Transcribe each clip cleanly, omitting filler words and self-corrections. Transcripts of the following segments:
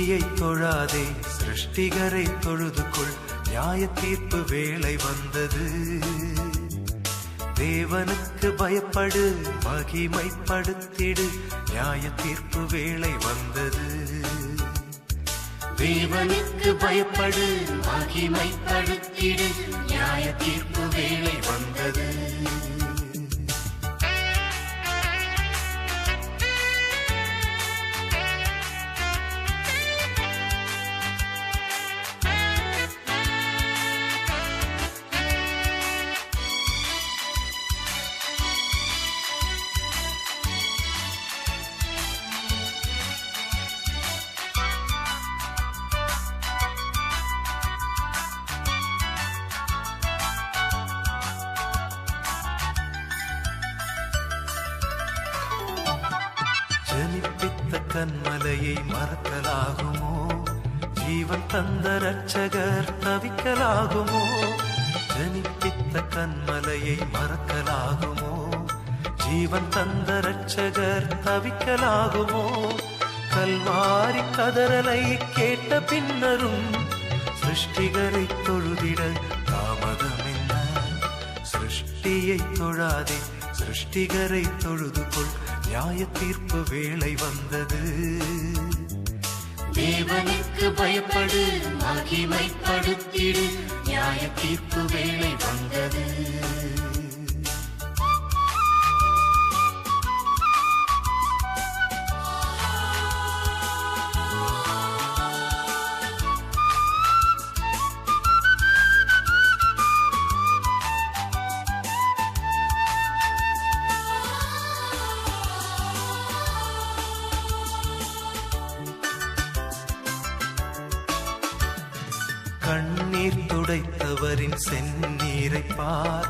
சிருஷ்டியை தொழாதே சிருஷ்டிகரை தொழுது கொள் நியாய தீர்ப்பு வேளை வந்தது தேவனுக்கு பயப்படு மகிமைப்படுத்திடு நியாய தீர்ப்பு வேளை வந்தது தேவனுக்கு பயப்படு மகிமைப்படுத்திடு நியாய தீர்ப்பு வேளை வந்தது ஜனிப்பித்த கன்மலையை மறக்கலாகுமோ ஜீவன் தந்த ரட்சகர் தவிக்கலாகுமோ ஜனிப்பித்த கன்மலையை மறக்கலாகுமோ ஜீவன் தந்த ரட்சகர் தவிக்கலாகுமோ கல்வாரி கதறலை கேட்ட பின்னரும் சிருஷ்டிகரை தொழுதிட தாமதம் என்ன சிருஷ்டியை தொழாதே சிருஷ்டிகரை தொழுது கொள் நியாய தீர்ப்பு வேளை வந்தது தேவனுக்கு பயப்படு மகிமைப்படுத்திடு நியாய தீர்ப்பு வேளை வந்தது கண்ணீர் துடைத்தவரின் செந்நீரை பார்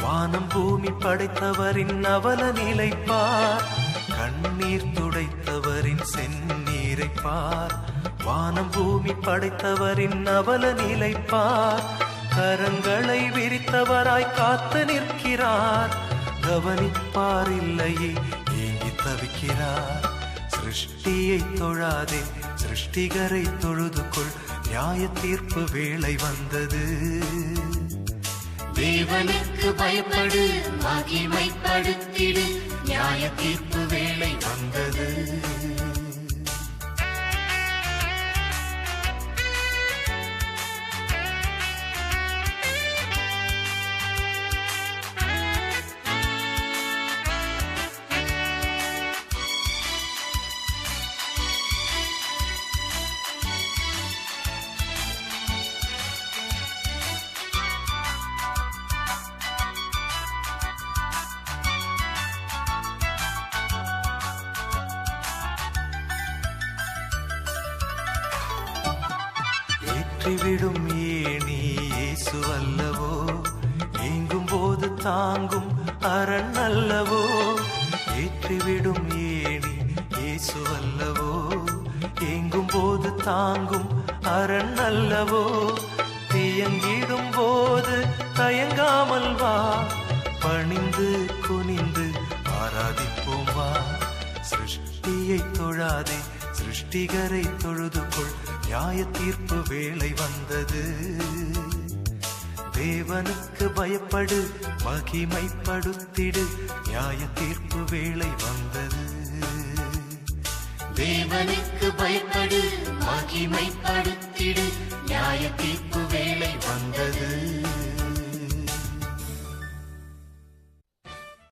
வானம் பூமி படைத்தவரின் அவல நிலை பார் கண்ணீர் துடைத்தவரின் செந்நீரை பார் வானம் பூமி படைத்தவரின் அவல நிலை பார் கரங்களை விரித்தவராய் காத்து நிற்கிறார் கவனிப்பார் இல்லையே ஏங்கி தவிக்கிறார் சிருஷ்டியை தொழாதே சிருஷ்டிகரை தொழுது கொள் நியாய தீர்ப்பு வேளை வந்தது தேவனுக்கு பயப்படு மகிமைப்படுத்திடு நியாய தீர்ப்பு வேளை வந்தது ஏற்றிவிடும் ஏணி இயேசு அல்லவோ ஏங்கும் போது தாங்கும் அரண் அல்லவோ ஏற்றிவிடும் ஏணி இயேசு அல்லவோ ஏங்கும் போது தாங்கும் அரண் அல்லவோ தியங்கிடும் போது தயங்காமல் வா பணிந்து குனிந்து ஆராதிப்போம் வா சிருஷ்டியை தொழாதே சிருஷ்டிகரை தொழுது கொள் நியாய தீர்ப்பு வேளை வந்தது தேவனுக்கு பயப்படு மகிமைப்படுத்திடு நியாய தீர்ப்பு வேளை வந்தது தேவனுக்கு பயப்படு மகிமைப்படுத்திடு நியாய தீர்ப்பு வேளை வந்தது